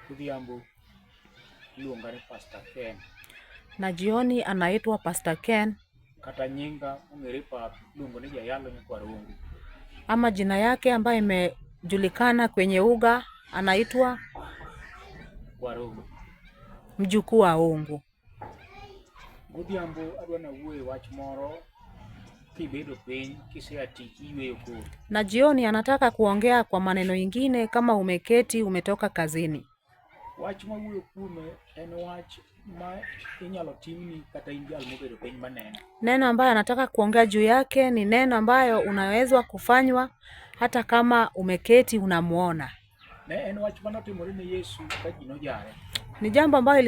Kudhiambo iluonga ni Pastor Ken. Na jioni anaitwa Pastor Ken. Kata nyinga ong'ere pa iluongo ni Jayalo Nyakwarungu. Ama jina yake ambayo imejulikana kwenye uga anaitwa Warungu. Mjukuu wa Ungu. Kudhiambo adwa na wuoye wach moro kibedo piny kisea tiki yweyo koro. Na jioni anataka kuongea kwa maneno ingine kama umeketi umetoka kazini. Wach ma wuoyo kuome en wach ma inyalo timni kata in jal mobedo piny maneno. Neno ambayo anataka kuongea juu yake ni neno ambayo unaweza kufanywa hata kama umeketi unamuona. Ne en wach manotimore ne Yesu ka ji nojare. Ni jambo ambayo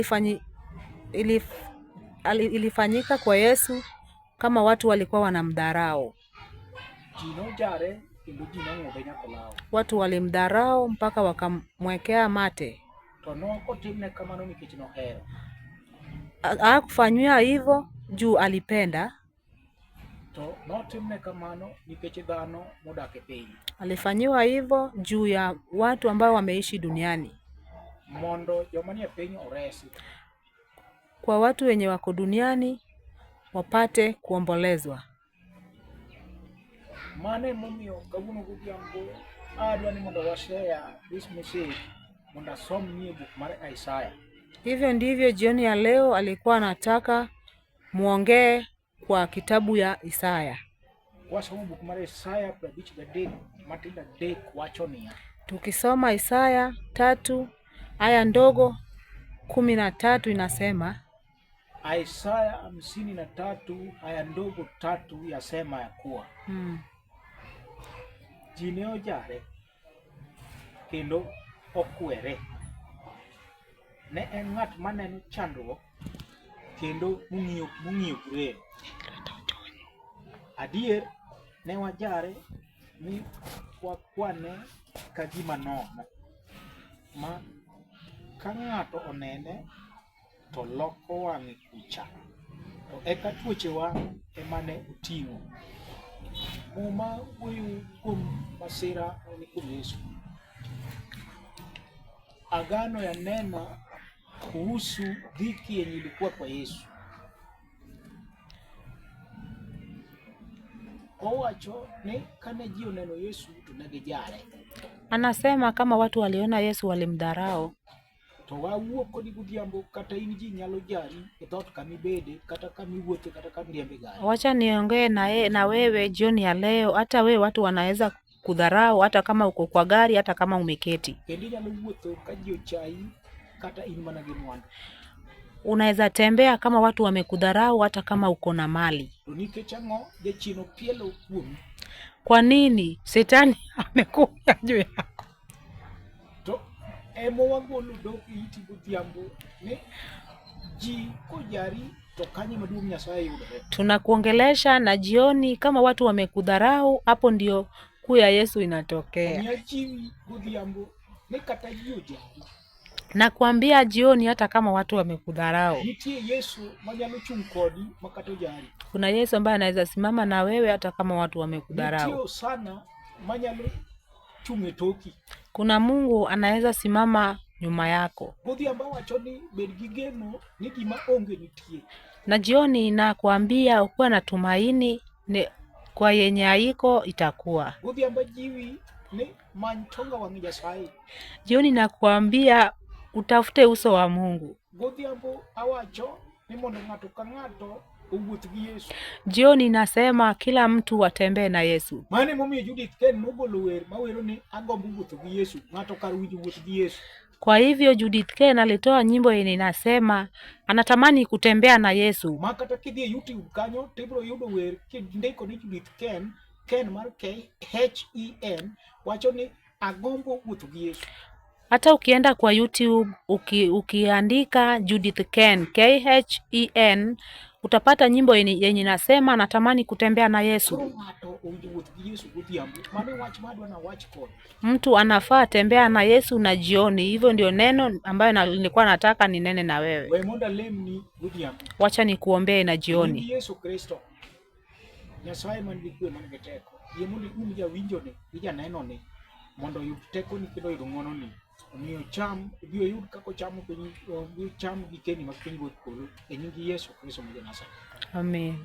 ilifanyika kwa Yesu kama watu walikuwa wanamdharau. Ji nojare kendo ji nong'udhe nyaka law. Watu walimdharau mpaka wakamwekea mate. To nokotimne kamano nikech nohero. Hakufanywa hivyo juu alipenda. To notimne kamano nikech dhano modak e piny. Alifanywa hivyo juu ya watu ambao wameishi duniani. Mondo joma nie piny oresi. Kwa watu wenye wako duniani wapate kuombolezwa. Mane momiyo kawuono godhiambo adwa ni mondo washare this message mondo asom nie book mar Isaya. Hivyo ndivyo jioni ya leo alikuwa anataka muongee kwa kitabu ya Isaya. Wasomo book mar Isaya 53 matinda dek wacho niya. Tukisoma Isaya 3 aya ndogo 13 inasema. Isaya 53 aya ndogo 3 yasema ya kuwa. Ji ne ojare kendo okwere. Ne en ng'at maneno chandruok kendo mung'iyo kurem. Adier ne wajare mi wakwane ka gima nono ma ka ng'ato onene to loko wang'e kucha to eka tuochewa ema ne oting'o. Muma wuoyo kuom masira ni kuom Yesu. Agano ya nena kuhusu dhiki yenye ilikuwa kwa Yesu. Owacho ni kane ji oneno Yesu to ne gijare. Anasema kama watu waliona Yesu walimdharau. To wawuok kodi godhiambo kata in ji nyalo jari e dhot kamibede kata kamiwuothe kata kamiriembe gari. Wacha niongee na wewe jioni ya leo, hata wewe watu wanaweza kudharau hata kama uko kwa gari hata kama umeketi. Kendi nyalo wuotho ka ji ochai kata in mana gi mwandu. Unaweza tembea kama watu wamekudharau hata kama uko na mali. To nikech ang'o jachien opielo kuomi? Kwa nini Shetani amekuja juu yako? To emo wagolo dok iti godhiambo ni ji kojari to kanye maduong' Nyasaye yudore. Tunakuongelesha na jioni kama watu wamekudharau, hapo ndio kuu ya Yesu inatokea. Nyachiwi godhiambo ni kata ji ojari. Nakwambia jioni hata kama watu wamekudharau. Nitie Yesu manyalo chung' kodi makata ojari. Kuna Yesu ambaye anaweza simama na wewe hata kama watu wamekudharau. Nitie sana manyalo chung' e toki. Kuna Mungu anaweza simama nyuma yako. Godhiambo wacho ni bed gi geno ni gima onge nitie. Na jioni nakwambia ukuwa na tumaini kwa yenye haiko itakuwa. Godhiambo jiwi ni many tonga wang'i Nyasaye. Jioni nakwambia utafute uso wa Mungu. Godhiambo awacho ni mondo ng'ato ka ng'ato owuoth gi Yesu. Jioni nasema kila mtu atembee na Yesu. Mane momiyo Judith Ken nogolo wer mawero ni agombo wuotho gi Yesu, ng'ato kar winjo wuoth gi Yesu. Kwa hivyo Judith Ken alitoa nyimbo yenye inasema anatamani kutembea na Yesu. Makata kidhi e YouTube kanyo tibro yudo wer kindiko ni Judith Ken, Ken mar K-H-E-N, wacho ni agombo wuotho gi Yesu. Hata ukienda kwa YouTube ukiandika Judith Ken K-H-E-N utapata nyimbo yenye nasema natamani kutembea na Yesu. Mtu anafaa tembea na Yesu na jioni. Hivyo ndio neno ambayo nilikuwa nataka ninene na wewe. Wacha nikuombee na jioni. Yesu Kristo. Nyasaye manigi kwe manigi teko. Yie mondo um jawinjo ni, ija neno ni, mondo yud teko ni kendo yud ng'wono ni. Omiyo cham ibiro yud kako chamo piny cham gikeni mag pinyruodh polo e nying Yesu Kristo ma Nazaret. Amen.